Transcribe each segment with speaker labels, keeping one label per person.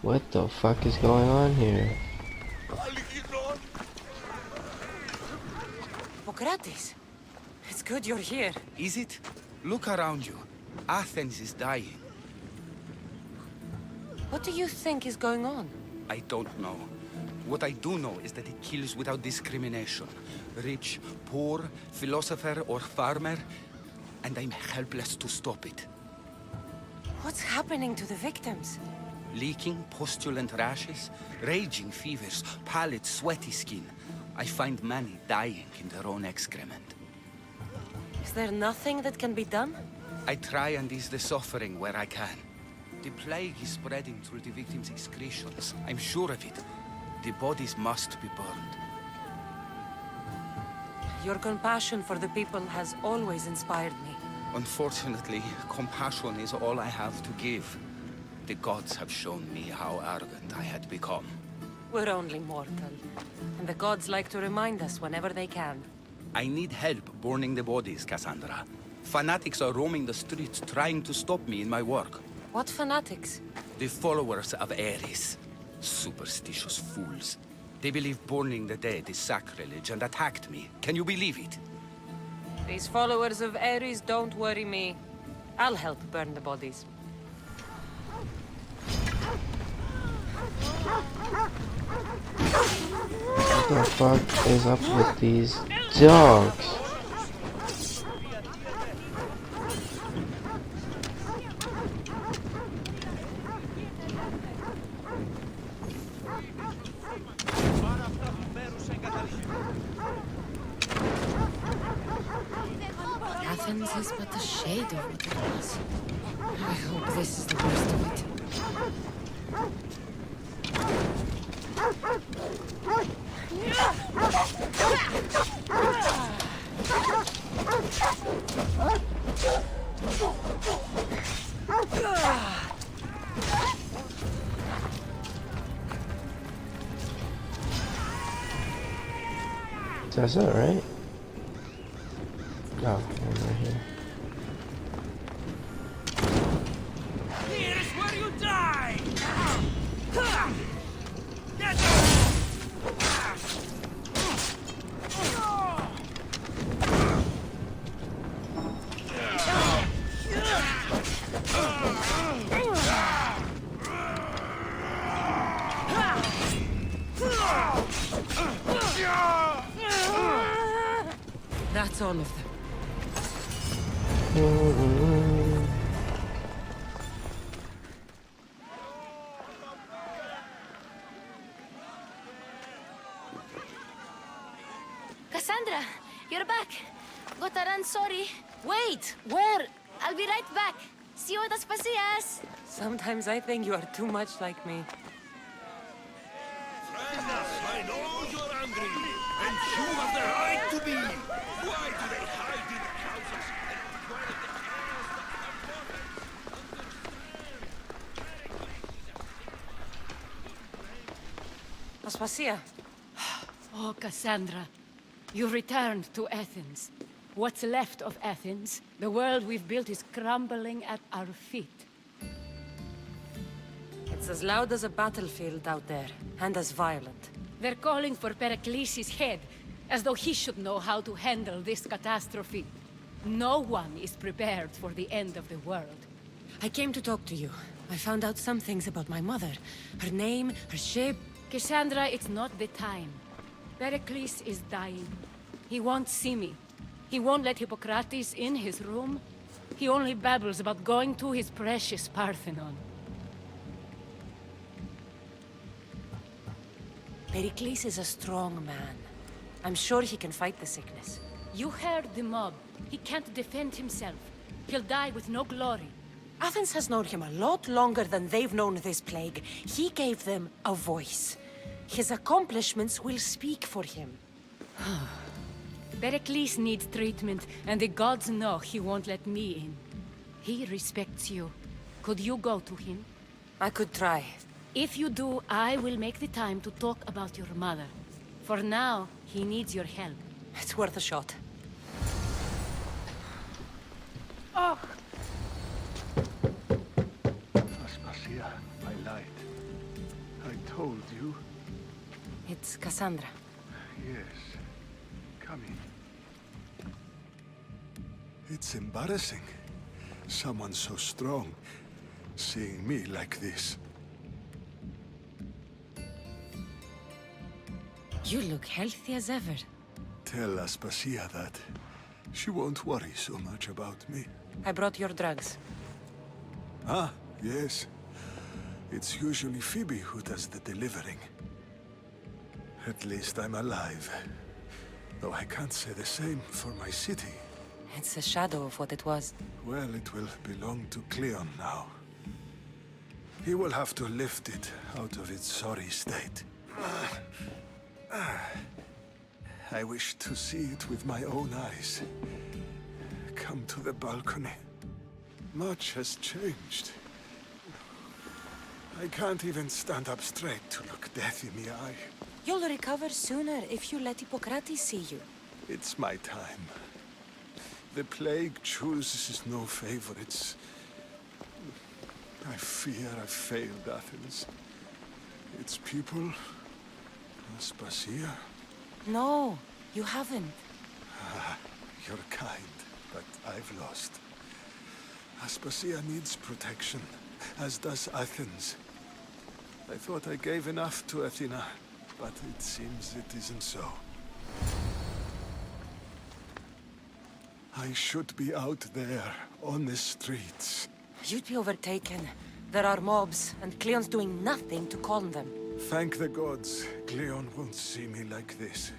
Speaker 1: What the fuck is going on here?
Speaker 2: Hippocrates, it's good you're here.
Speaker 3: Is it? Look around you. Athens is dying.
Speaker 2: What do you think is going on?
Speaker 3: I don't know. What I do know is that it kills without discrimination. Rich, poor, philosopher or farmer, and I'm helpless to stop it.
Speaker 2: What's happening to the victims?
Speaker 3: Leaking, postulant rashes, raging fevers, pallid, sweaty skin. I find many dying in their own excrement.
Speaker 2: Is there nothing that can be done?
Speaker 3: I try and ease the suffering where I can. The plague is spreading through the victims' excretions. I'm sure of it. The bodies must be burned.
Speaker 2: Your compassion for the people has always inspired me.
Speaker 3: Unfortunately, compassion is all I have to give. The gods have shown me how arrogant I had become.
Speaker 2: We're only mortal, and the gods like to remind us whenever they can.
Speaker 3: I need help burning the bodies, Cassandra. Fanatics are roaming the streets trying to stop me in my work.
Speaker 2: What fanatics?
Speaker 3: The followers of Ares. Superstitious fools. They believe burning the dead is sacrilege and attacked me. Can you believe it?
Speaker 2: These followers of Ares don't worry me. I'll help burn the bodies.
Speaker 1: What the fuck is up with these dogs?
Speaker 2: Athens is but a shade of what it was. I hope this is the worst of it.
Speaker 1: That's it, right? Oh, over here.
Speaker 4: Here is where you die!
Speaker 2: That's all of them.
Speaker 5: Cassandra, you're back. Gotta run, sorry.
Speaker 2: Wait! Where?
Speaker 5: I'll be right back. See you at Aspasias.
Speaker 2: Sometimes I think you are too much like me.
Speaker 4: I know you're angry, and you have the right to be. Why do they hide in the houses and dwell in the chaos that
Speaker 2: Aspasia.
Speaker 6: Oh, Cassandra, you returned to Athens. What's left of Athens, the world we've built is crumbling at our feet.
Speaker 2: It's as loud as a battlefield out there, and as violent.
Speaker 6: They're calling for Pericles' head, as though he should know how to handle this catastrophe. No one is prepared for the end of the world.
Speaker 2: I came to talk to you. I found out some things about my mother. Her name, her shape.
Speaker 6: Cassandra, it's not the time. Pericles is dying. He won't see me. He won't let Hippocrates in his room. He only babbles about going to his precious Parthenon.
Speaker 2: Pericles is a strong man. I'm sure he can fight the sickness.
Speaker 6: You heard the mob. He can't defend himself. He'll die with no glory.
Speaker 2: Athens has known him a lot longer than they've known this plague. He gave them a voice. His accomplishments will speak for him.
Speaker 6: Pericles needs treatment, and the gods know he won't let me in. He respects you. Could you go to him?
Speaker 2: I could try.
Speaker 6: If you do, I will make the time to talk about your mother. For now, he needs your help.
Speaker 2: It's worth a shot.
Speaker 7: Aspasia, I lied. told you?
Speaker 2: It's Cassandra.
Speaker 7: Yes. Come in. It's embarrassing. Someone so strong, seeing me like this.
Speaker 2: You look healthy as ever.
Speaker 7: Tell Aspasia that. She won't worry so much about me.
Speaker 2: I brought your drugs.
Speaker 7: Ah, yes. It's usually Phoebe who does the delivering. At least I'm alive. Though I can't say the same for my city.
Speaker 2: It's a shadow of what it was.
Speaker 7: Well, it will belong to Cleon now. He will have to lift it out of its sorry state. I wish to see it with my own eyes. Come to the balcony. Much has changed. I can't even stand up straight to look death in the eye.
Speaker 2: You'll recover sooner if you let Hippocrates see you.
Speaker 7: It's my time. The plague chooses no favorites. I fear I've failed Athens. Its people, Aspasia.
Speaker 2: No, you haven't.
Speaker 7: You're kind, but I've lost. Aspasia needs protection, as does Athens. I thought I gave enough to Athena, but it seems it isn't so. I should be out there, on the streets.
Speaker 2: You'd be overtaken. There are mobs, and Cleon's doing nothing to calm them.
Speaker 7: Thank the gods, Cleon won't see me like this.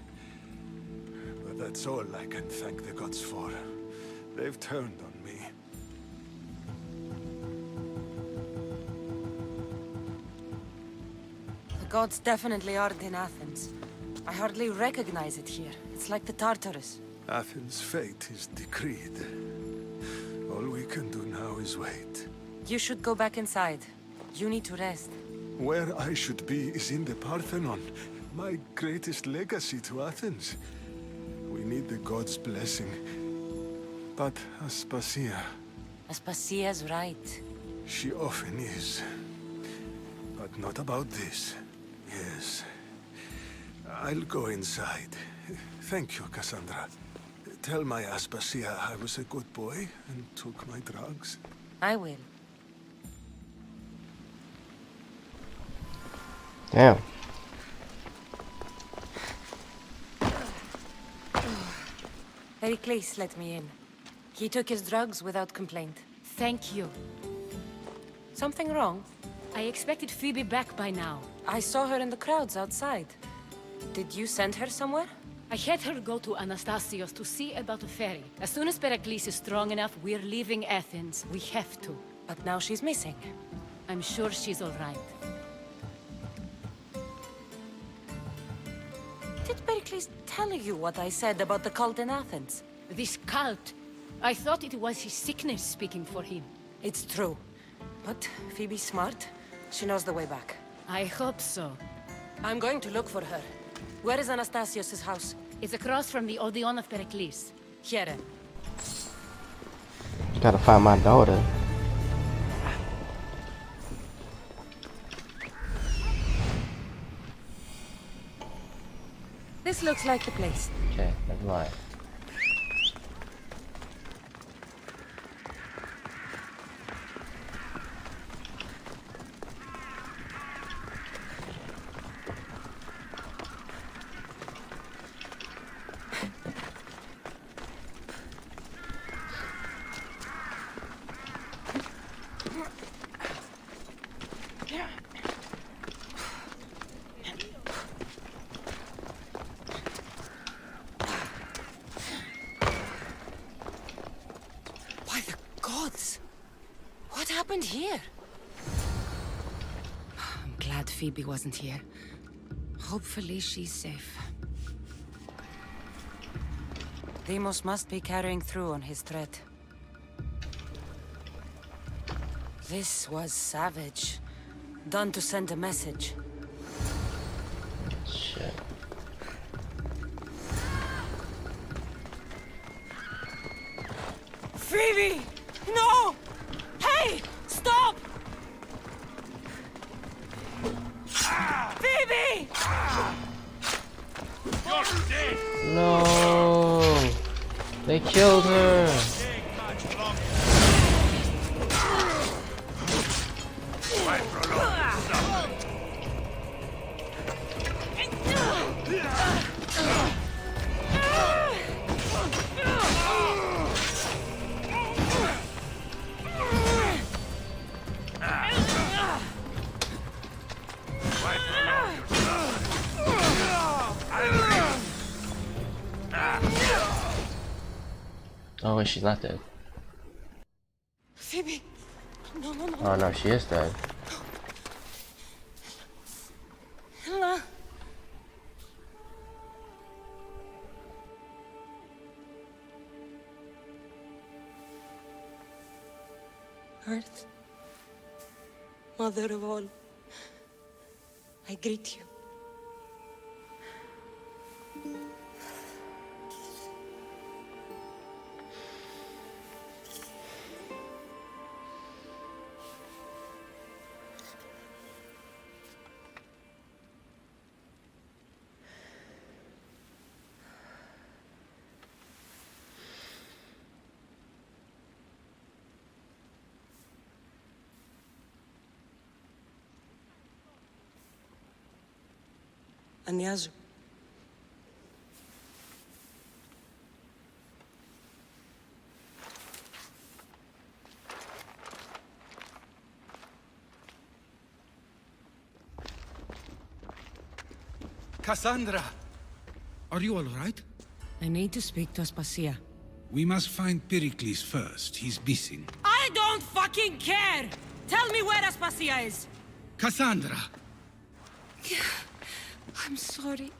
Speaker 7: But that's all I can thank the gods for. They've turned on me.
Speaker 2: The gods definitely aren't in Athens. I hardly recognize it here. It's like the Tartarus.
Speaker 7: Athens' fate is decreed. All we can do now is wait.
Speaker 2: You should go back inside. You need to rest.
Speaker 7: Where I should be is in the Parthenon, my greatest legacy to Athens. We need the gods' blessing. But Aspasia,
Speaker 2: Aspasia's right.
Speaker 7: she often is. But not about this. Yes. I'll go inside. Thank you, Cassandra. Tell my Aspasia I was a good boy and took my drugs.
Speaker 2: I will.
Speaker 1: Damn.
Speaker 2: Pericles let me in. He took his drugs without complaint.
Speaker 6: Thank you.
Speaker 2: Something wrong?
Speaker 6: I expected Phoebe back by now.
Speaker 2: I saw her in the crowds outside. Did you send her somewhere?
Speaker 6: I had her go to Anastasios to see about the ferry. As soon as Pericles is strong enough, we're leaving Athens. We have to.
Speaker 2: But now she's missing.
Speaker 6: I'm sure she's all right.
Speaker 2: Did Pericles tell you what I said about the cult in Athens?
Speaker 6: This cult, I thought it was his sickness speaking for him.
Speaker 2: It's true. But Phoebe's smart. She knows the way back.
Speaker 6: I hope so.
Speaker 2: I'm going to look for her. Where is Anastasios' house?
Speaker 6: It's across from the Odeon of Pericles.
Speaker 2: Here.
Speaker 1: Gotta find my daughter.
Speaker 2: This looks like the place.
Speaker 1: Okay, never mind.
Speaker 2: By the gods! What happened here? I'm glad Phoebe wasn't here. Hopefully she's safe. Deimos must be carrying through on his threat. This was savage. Done to send a message.
Speaker 1: Shit.
Speaker 2: Phoebe! No! Hey! Stop!
Speaker 4: Ah!
Speaker 1: No! They killed her! Oh wait, she's not dead.
Speaker 2: Phoebe! No, no, no.
Speaker 1: Oh no, she is dead.
Speaker 2: Ella! Earth, Mother of all, I greet you. Ανιάζω.
Speaker 3: Cassandra! Are you all right?
Speaker 2: I need to speak to Aspasia.
Speaker 4: We must find Pericles first. He's missing.
Speaker 2: I don't fucking care! Tell me where Aspasia is!
Speaker 3: Cassandra!
Speaker 2: I'm sorry,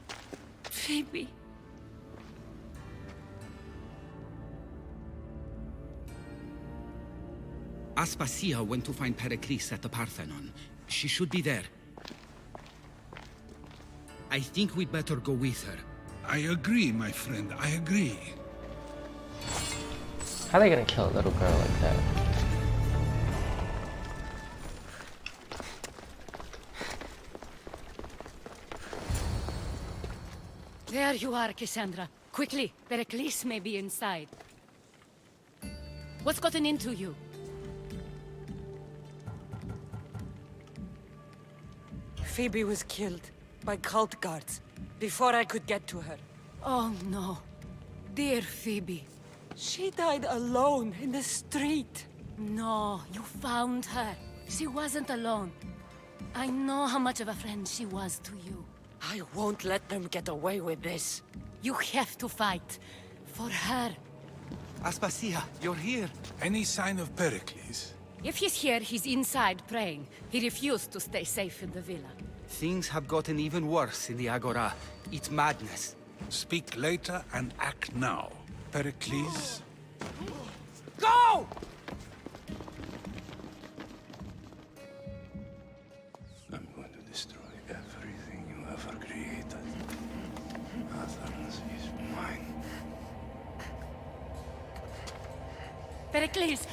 Speaker 2: Phoebe.
Speaker 3: Aspasia went to find Pericles at the Parthenon. She should be there. I think we'd better go with her.
Speaker 4: I agree, my friend. I agree.
Speaker 1: How are they gonna kill a little girl like that?
Speaker 6: There you are, Cassandra. Quickly, Pericles may be inside. What's gotten into you?
Speaker 2: Phoebe was killed by cult guards before I could get to her.
Speaker 6: Oh no. Dear Phoebe.
Speaker 2: She died alone in the street.
Speaker 6: No, you found her. She wasn't alone. I know how much of a friend she was to you.
Speaker 2: I won't let them get away with this.
Speaker 6: You have to fight. For her.
Speaker 3: Aspasia, you're here.
Speaker 4: Any sign of Pericles?
Speaker 6: If he's here, he's inside praying. He refused to stay safe in the villa.
Speaker 3: Things have gotten even worse in the Agora. It's madness.
Speaker 4: Speak later and act now. Pericles?
Speaker 2: Go!
Speaker 7: I'm going to destroy everything you ever created. Athens is mine.
Speaker 6: Pericles!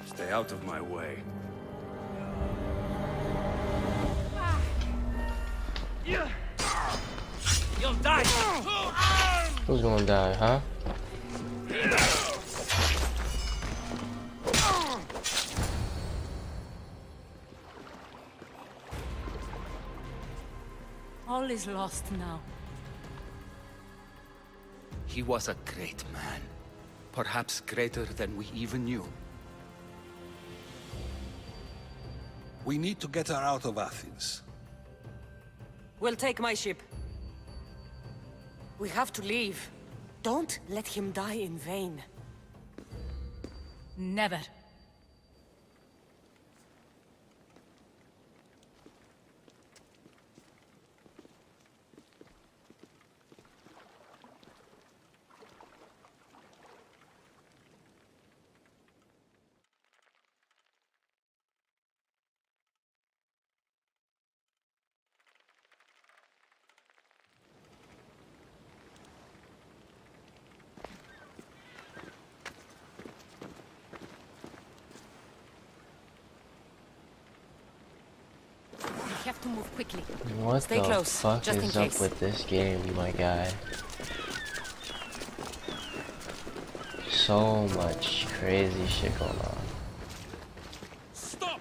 Speaker 7: Stay out of my way.
Speaker 2: You'll die!
Speaker 1: Who's gonna die, huh?
Speaker 6: All is lost now.
Speaker 3: He was a great man. Perhaps greater than we even knew.
Speaker 4: We need to get her out of Athens.
Speaker 2: We'll take my ship. We have to leave. Don't let him die in vain.
Speaker 6: Never. have to move quickly.
Speaker 1: What
Speaker 2: Stay
Speaker 1: the
Speaker 2: close,
Speaker 1: fuck
Speaker 2: just in
Speaker 1: is up
Speaker 2: case.
Speaker 1: with this game, my guy? So much crazy shit going on.
Speaker 4: Stop!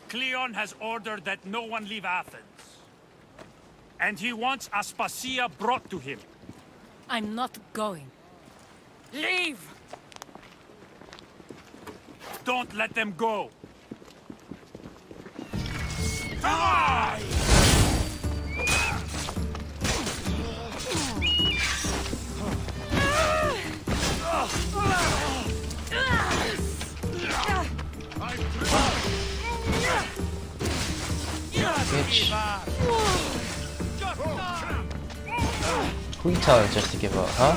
Speaker 4: Cleon has ordered that no one leave Athens. And he wants Aspasia brought to him.
Speaker 6: I'm not going.
Speaker 2: Leave!
Speaker 4: Don't let them go. Die!
Speaker 1: Bitch. Who you telling just to give up, huh?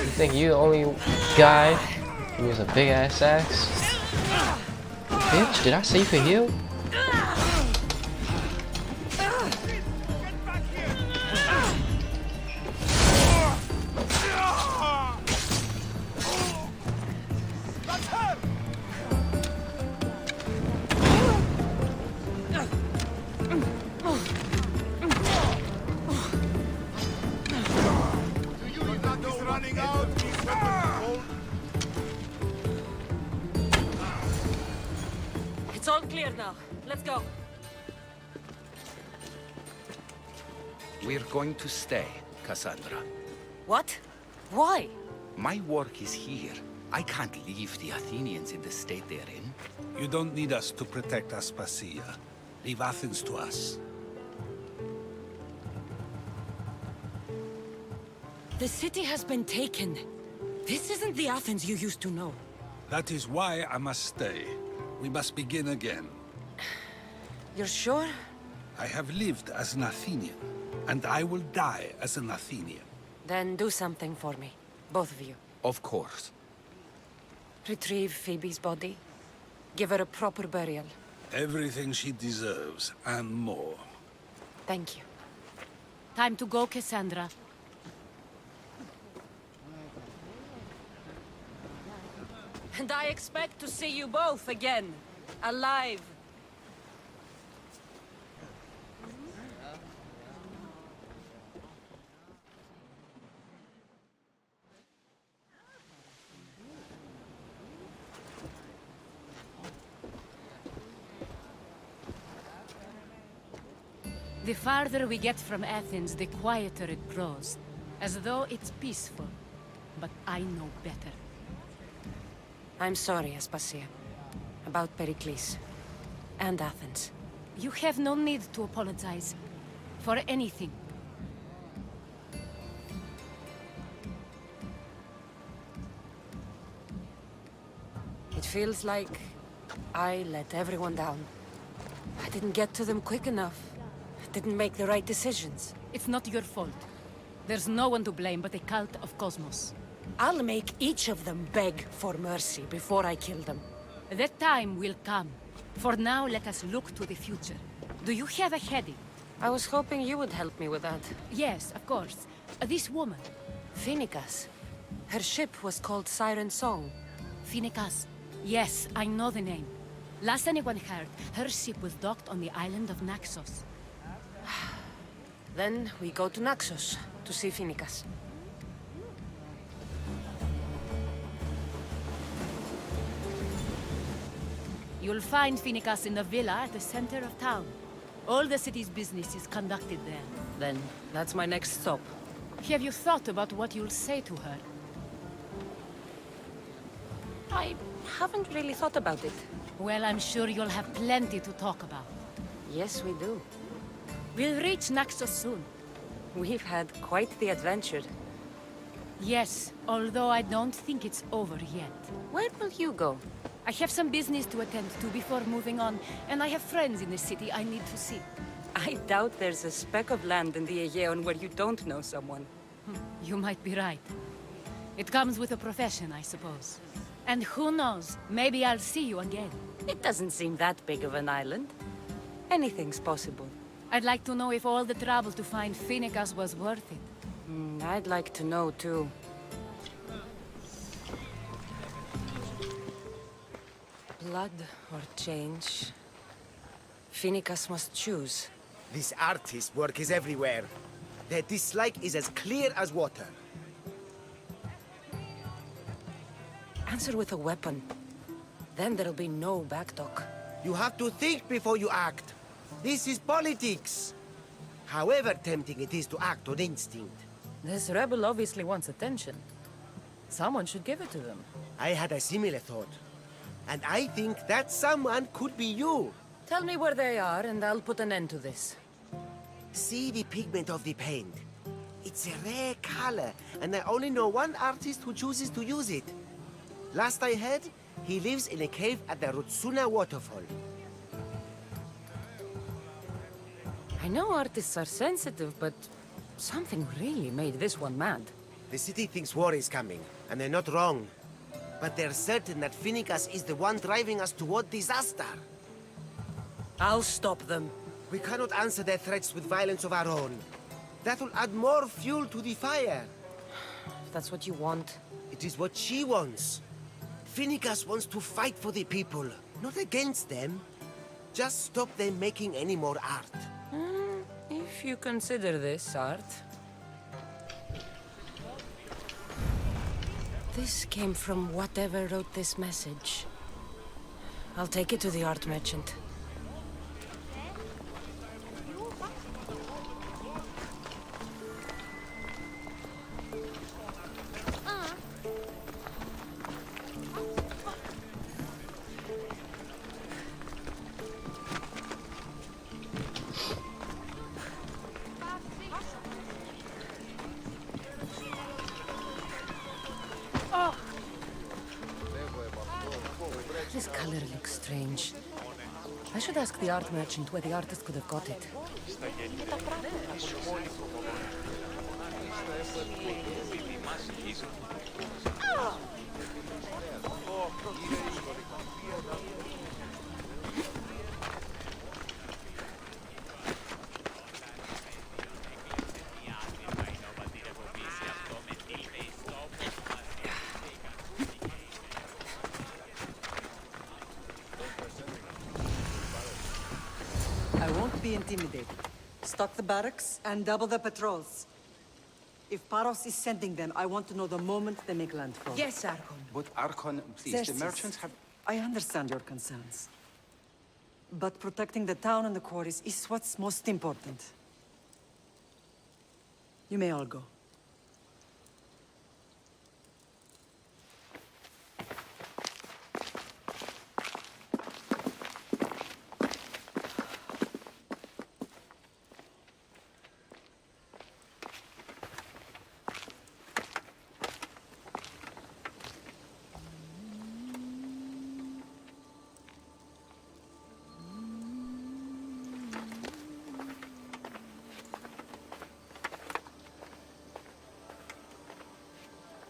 Speaker 1: You think you the only guy who has a big ass axe? Bitch, did I say you could heal?
Speaker 2: It's all clear now. Let's go.
Speaker 3: We're going to stay, Cassandra.
Speaker 2: What? Why?
Speaker 3: My work is here. I can't leave the Athenians in the state they're in.
Speaker 8: You don't need us to protect Aspasia. Leave Athens to us.
Speaker 2: The city has been taken. This isn't the Athens you used to know.
Speaker 8: That is why I must stay. We must begin again.
Speaker 2: You're sure?
Speaker 8: I have lived as an Athenian, and I will die as an Athenian.
Speaker 2: Then do something for me. Both of you.
Speaker 3: Of course.
Speaker 2: Retrieve Phoebe's body. Give her a proper burial.
Speaker 8: Everything she deserves, and more.
Speaker 2: Thank you.
Speaker 6: Time to go, Cassandra.
Speaker 2: And I expect to see you both again. Alive.
Speaker 6: The farther we get from Athens, the quieter it grows. As though it's peaceful. But I know better.
Speaker 2: I'm sorry, Aspasia. About Pericles. And Athens.
Speaker 6: You have no need to apologize. For anything.
Speaker 2: It feels like I let everyone down. I didn't get to them quick enough. Didn't make the right decisions.
Speaker 6: It's not your fault. There's no one to blame but the cult of Cosmos.
Speaker 2: I'll make each of them beg for mercy before I kill them.
Speaker 6: That time will come. For now, let us look to the future. Do you have a heading?
Speaker 2: I was hoping you would help me with that.
Speaker 6: Yes, of course. This woman.
Speaker 2: Phoenicas. Her ship was called Siren Song.
Speaker 6: Phoenicas. Yes, I know the name. Last anyone heard, her ship was docked on the island of Naxos.
Speaker 2: Then we go to Naxos to see Phoenicas.
Speaker 6: You'll find Phoenicas in the villa at the center of town. All the city's business is conducted there.
Speaker 2: Then that's my next stop.
Speaker 6: Have you thought about what you'll say to her?
Speaker 2: I haven't really thought about it.
Speaker 6: Well, I'm sure you'll have plenty to talk about.
Speaker 2: Yes, we do.
Speaker 6: We'll reach Naxos soon.
Speaker 2: We've had quite the adventure.
Speaker 6: Yes, although I don't think it's over yet.
Speaker 2: Where will you go?
Speaker 6: I have some business to attend to before moving on, and I have friends in the city I need to see.
Speaker 2: I doubt there's a speck of land in the Aegean where you don't know someone.
Speaker 6: You might be right. It comes with a profession, I suppose. And who knows, maybe I'll see you again.
Speaker 2: It doesn't seem that big of an island. Anything's possible.
Speaker 6: I'd like to know if all the trouble to find Phoenicus was worth it.
Speaker 2: I'd like to know, too. Blood or change? Phoenicus must choose.
Speaker 9: This artist's work is everywhere. Their dislike is as clear as water.
Speaker 2: Answer with a weapon. Then there'll be no backtalk.
Speaker 9: You have to think before you act. This is politics. However tempting it is to act on instinct.
Speaker 2: This rebel obviously wants attention. Someone should give it to them.
Speaker 9: I had a similar thought. And I think that someone could be you.
Speaker 2: Tell me where they are, and I'll put an end to this.
Speaker 9: See the pigment of the paint. It's a rare color, and I only know one artist who chooses to use it. Last I heard, he lives in a cave at the Rutsuna waterfall.
Speaker 2: I know artists are sensitive, but something really made this one mad.
Speaker 9: The city thinks war is coming, and they're not wrong. But they're certain that Phoenicus is the one driving us toward disaster.
Speaker 2: I'll stop them.
Speaker 9: We cannot answer their threats with violence of our own. That will add more fuel to the fire.
Speaker 2: If that's what you want.
Speaker 9: It is what she wants. Phoenicus wants to fight for the people, not against them. Just stop them making any more art.
Speaker 2: If you consider this art. This came from whatever wrote this message. I'll take it to the art merchant. This color looks strange. I should ask the art merchant where the artist could have got it.
Speaker 10: I won't be intimidated. Stock the barracks and double the patrols. If Paros is sending them, I want to know the moment they make landfall.
Speaker 2: Yes, Archon.
Speaker 3: But Archon, please,
Speaker 10: Xerxes,
Speaker 3: the merchants have...
Speaker 10: I understand your concerns. But protecting the town and the quarries is what's most important. You may all go.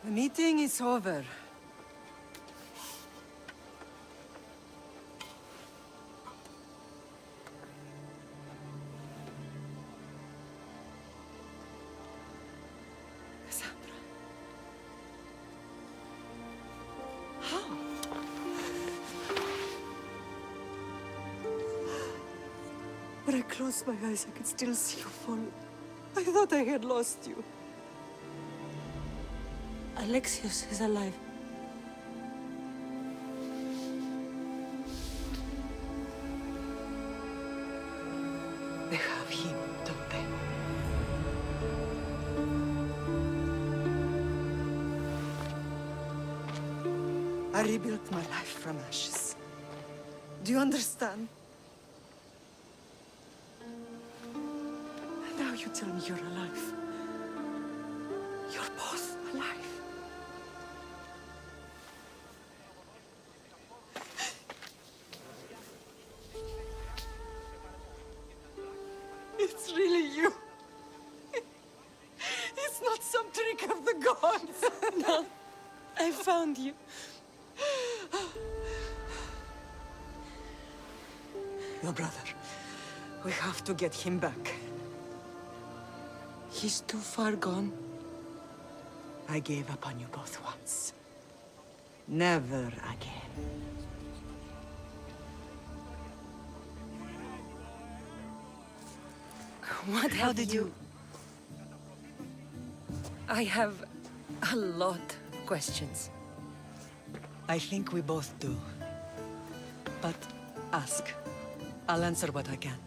Speaker 10: The meeting is over. Cassandra. How? When I closed my eyes, I could still see you fall. I thought I had lost you.
Speaker 2: Alexios is alive.
Speaker 10: They have him, don't they? I rebuilt my life from ashes. Do you understand? And now you tell me you're alive. You're both alive.
Speaker 2: Don't! No. I found you.
Speaker 10: Your brother. We have to get him back.
Speaker 2: He's too far gone.
Speaker 10: I gave up on you both once. Never again.
Speaker 2: What
Speaker 10: How
Speaker 2: have
Speaker 10: did you...
Speaker 2: I have a lot of questions.
Speaker 10: I think we both do. But ask. I'll answer what I can.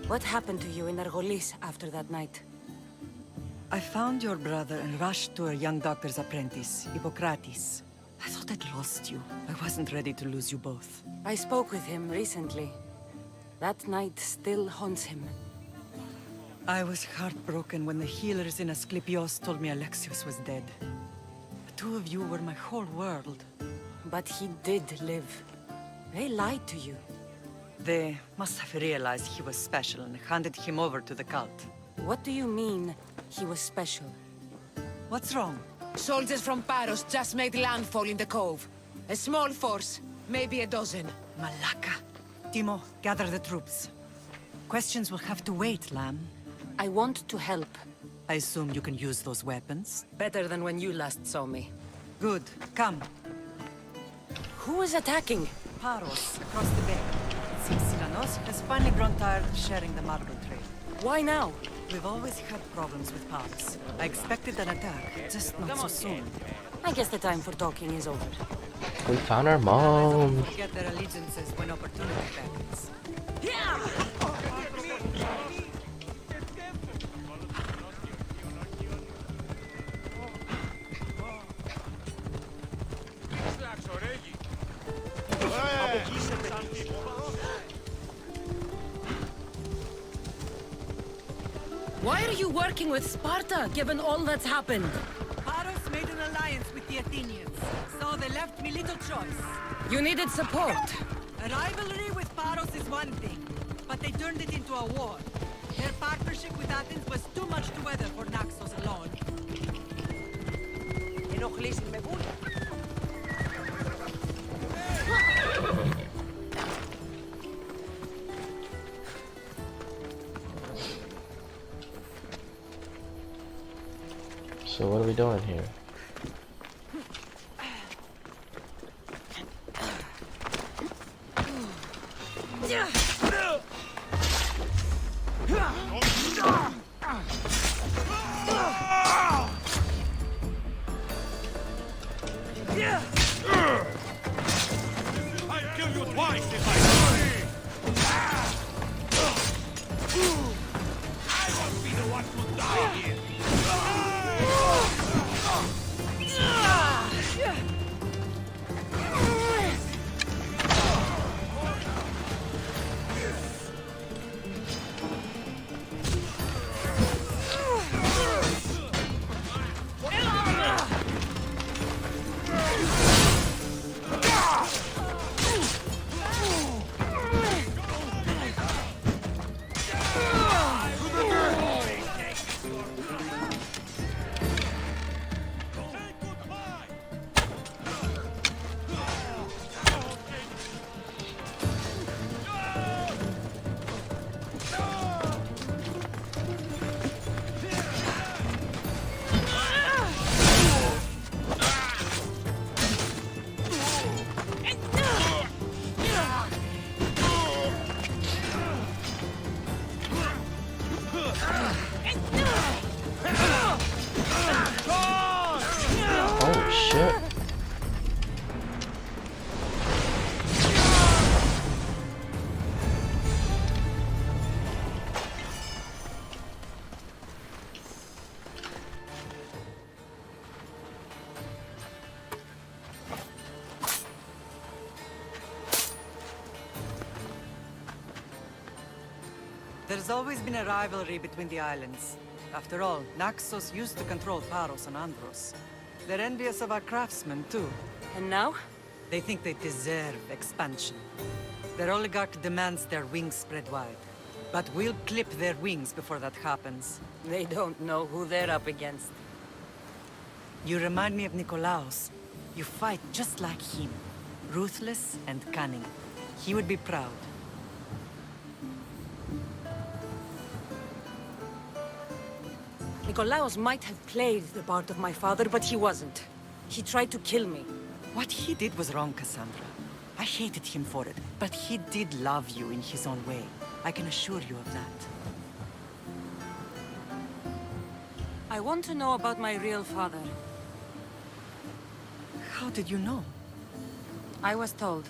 Speaker 2: What happened to you in Argolis after that night?
Speaker 10: I found your brother and rushed to a young doctor's apprentice, Hippocrates. I thought I'd lost you. I wasn't ready to lose you both.
Speaker 2: I spoke with him recently. That night still haunts him.
Speaker 10: I was heartbroken when the healers in Asclepios told me Alexios was dead. The two of you were my whole world.
Speaker 2: But he did live. They lied to you.
Speaker 10: They must have realized he was special and handed him over to the cult.
Speaker 2: What do you mean, he was special?
Speaker 10: What's wrong?
Speaker 11: Soldiers from Paros just made landfall in the cove. A small force, maybe a dozen.
Speaker 10: Malaka. Timo, gather the troops. Questions will have to wait, Lamb.
Speaker 2: I want to help.
Speaker 10: I assume you can use those weapons?
Speaker 2: Better than when you last saw me.
Speaker 10: Good. Come.
Speaker 2: Who is attacking?
Speaker 10: Paros, across the bay. It seems Silanos has finally grown tired of sharing the marble trade.
Speaker 2: Why now?
Speaker 10: We've always had problems with Paros. I expected an attack, just not so soon.
Speaker 2: I guess the time for talking is over.
Speaker 1: We found our mom.
Speaker 10: Forget their allegiances when opportunity beckons.
Speaker 2: Why are you working with Sparta, given all that's happened?
Speaker 10: Paros made an alliance with the Athenians, so they left me little choice.
Speaker 2: You needed support.
Speaker 10: A rivalry with Paros is one thing, but they turned it into a war. Their partnership with Athens was too much to weather for Naxos alone.
Speaker 1: So what are we doing here?
Speaker 4: I'll kill you twice if I won't be the one to die here.
Speaker 1: Oh shit.
Speaker 10: There's always been a rivalry between the islands. After all, Naxos used to control Paros and Andros. They're envious of our craftsmen, too.
Speaker 2: And now?
Speaker 10: They think they deserve expansion. Their oligarch demands their wings spread wide. But we'll clip their wings before that happens.
Speaker 2: They don't know who they're up against.
Speaker 10: You remind me of Nikolaos. You fight just like him. Ruthless and cunning. He would be proud.
Speaker 2: Nikolaos might have played the part of my father, but he wasn't. He tried to kill me.
Speaker 10: What he did was wrong, Cassandra. I hated him for it, but he did love you in his own way. I can assure you of that.
Speaker 2: I want to know about my real father.
Speaker 10: How did you know?
Speaker 2: I was told.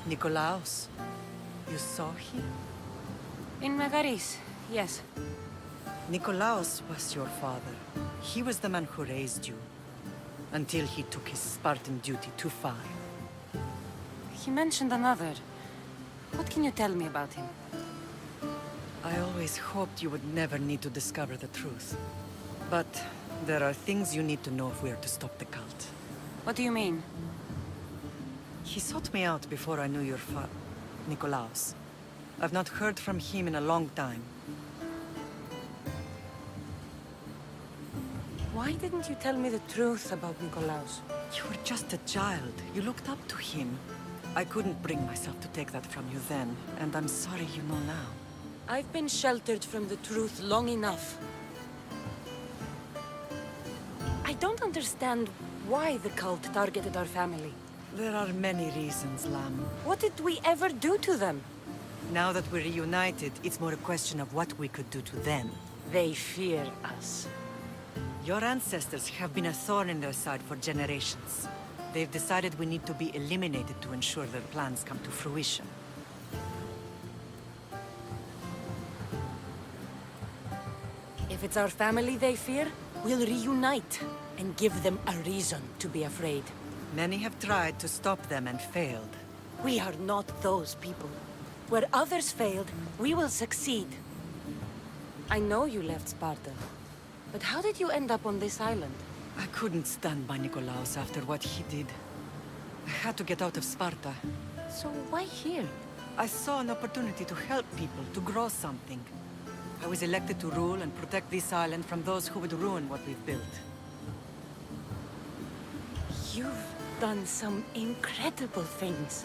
Speaker 10: Nikolaos. You saw him?
Speaker 2: In Megaris, yes.
Speaker 10: Nikolaos was your father. He was the man who raised you. Until he took his Spartan duty too far.
Speaker 2: He mentioned another. What can you tell me about him?
Speaker 10: I always hoped you would never need to discover the truth. But there are things you need to know if we are to stop the cult.
Speaker 2: What do you mean?
Speaker 10: He sought me out before I knew your Nikolaos. I've not heard from him in a long time.
Speaker 2: Why didn't you tell me the truth about Nikolaos?
Speaker 10: You were just a child. You looked up to him. I couldn't bring myself to take that from you then, and I'm sorry you know now.
Speaker 2: I've been sheltered from the truth long enough. I don't understand why the cult targeted our family.
Speaker 10: There are many reasons, Lam.
Speaker 2: What did we ever do to them?
Speaker 10: Now that we're reunited, it's more a question of what we could do to them.
Speaker 2: They fear us.
Speaker 10: Your ancestors have been a thorn in their side for generations. They've decided we need to be eliminated to ensure their plans come to fruition.
Speaker 2: If it's our family they fear, we'll reunite and give them a reason to be afraid.
Speaker 10: Many have tried to stop them and failed.
Speaker 2: We are not those people. Where others failed, we will succeed. I know you left Sparta, but how did you end up on this island?
Speaker 10: I couldn't stand by Nikolaos after what he did. I had to get out of Sparta.
Speaker 2: So why here?
Speaker 10: I saw an opportunity to help people, to grow something. I was elected to rule and protect this island from those who would ruin what we've built.
Speaker 2: You've done some incredible things.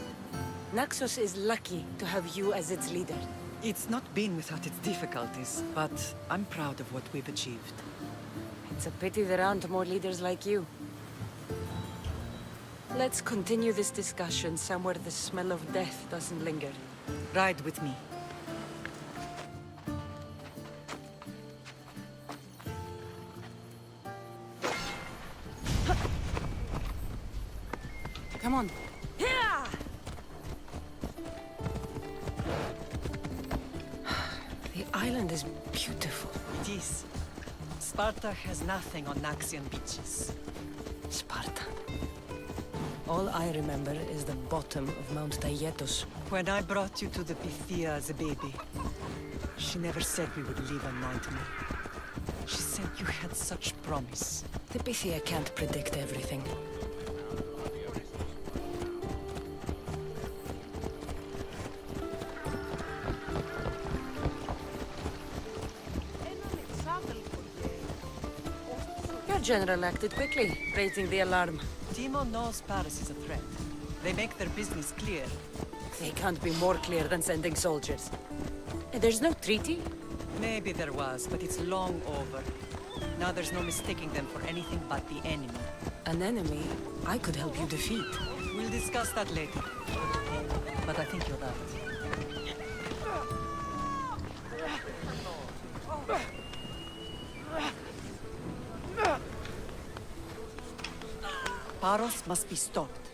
Speaker 2: Naxos is lucky to have you as its leader.
Speaker 10: It's not been without its difficulties, but I'm proud of what we've achieved.
Speaker 2: It's a pity there aren't more leaders like you. Let's continue this discussion somewhere the smell of death doesn't linger.
Speaker 10: Ride with me.
Speaker 2: Come on. The island is beautiful.
Speaker 10: It is. Sparta has nothing on Naxian beaches.
Speaker 2: Sparta. All I remember is the bottom of Mount Taygetos.
Speaker 10: When I brought you to the Pythia as a baby, she never said we would live unknown to me. She said you had such promise.
Speaker 2: The Pythia can't predict everything. Your general acted quickly, raising the alarm.
Speaker 10: Timo knows Paris is a threat. They make their business clear.
Speaker 2: They can't be more clear than sending soldiers. There's no treaty?
Speaker 10: Maybe there was, but it's long over. Now there's no mistaking them for anything but the enemy.
Speaker 2: An enemy I could help you defeat.
Speaker 10: We'll discuss that later. But I think you're right. Paros must be stopped.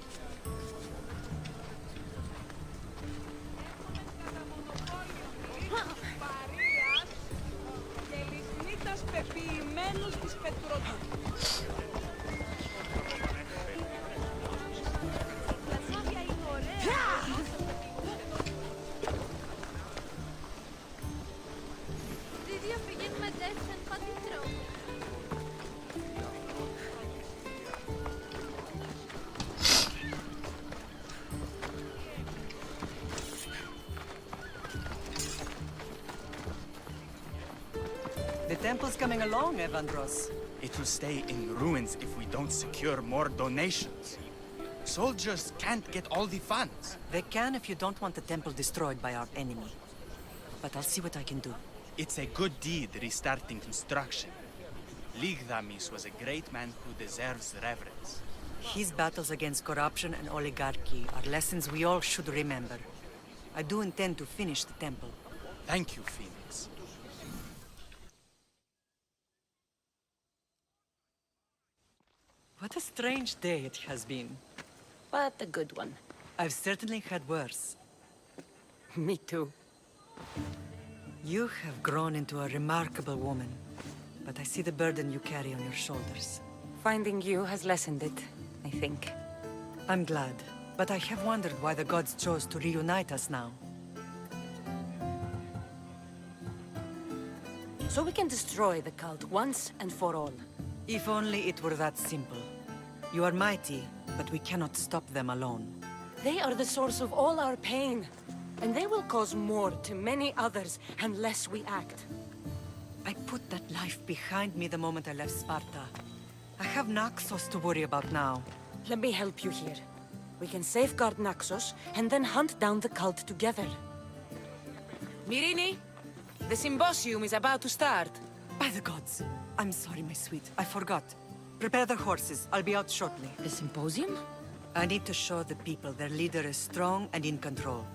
Speaker 10: is coming along, Evandros?
Speaker 12: It will stay in ruins if we don't secure more donations. Soldiers can't get all the funds.
Speaker 10: They can if you don't want the temple destroyed by our enemy. But I'll see what I can do.
Speaker 12: It's a good deed restarting construction. Ligdamis was a great man who deserves reverence.
Speaker 10: His battles against corruption and oligarchy are lessons we all should remember. I do intend to finish the temple.
Speaker 12: Thank you, Phoenix.
Speaker 10: What a strange day it has been.
Speaker 2: But a good one.
Speaker 10: I've certainly had worse.
Speaker 2: Me too.
Speaker 10: You have grown into a remarkable woman, but I see the burden you carry on your shoulders.
Speaker 2: Finding you has lessened it, I think.
Speaker 10: I'm glad, but I have wondered why the gods chose to reunite us now.
Speaker 2: So we can destroy the cult once and for all.
Speaker 10: If only it were that simple. You are mighty, but we cannot stop them alone.
Speaker 2: They are the source of all our pain. And they will cause more to many others unless we act.
Speaker 10: I put that life behind me the moment I left Sparta. I have Naxos to worry about now.
Speaker 2: Let me help you here. We can safeguard Naxos and then hunt down the cult together.
Speaker 11: Myrrine, the symposium is about to start.
Speaker 10: By the gods! I'm sorry, my sweet. I forgot. Prepare the horses. I'll be out shortly.
Speaker 2: The symposium?
Speaker 10: I need to show the people their leader is strong and in control.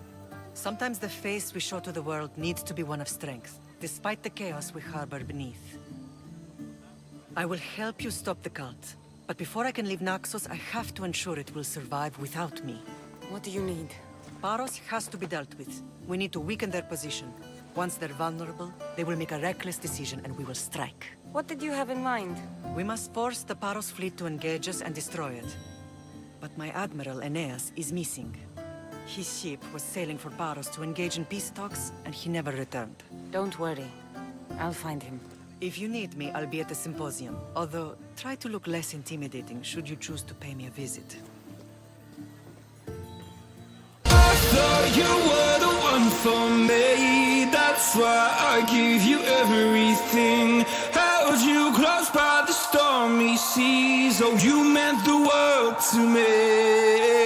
Speaker 10: Sometimes the face we show to the world needs to be one of strength, despite the chaos we harbor beneath. I will help you stop the cult, but before I can leave Naxos, I have to ensure it will survive without me.
Speaker 2: What do you need?
Speaker 10: Paros has to be dealt with. We need to weaken their position. Once they're vulnerable, they will make a reckless decision and we will strike.
Speaker 2: What did you have in mind?
Speaker 10: We must force the Paros fleet to engage us and destroy it. But my admiral, Aeneas, is missing. His ship was sailing for Paros to engage in peace talks, and he never returned.
Speaker 2: Don't worry. I'll find him.
Speaker 10: If you need me, I'll be at the symposium. Although, try to look less intimidating should you choose to pay me a visit.
Speaker 13: I thought you were the one for me. That's why I give you everything. Held you close by the stormy seas. Oh, you meant the world to me.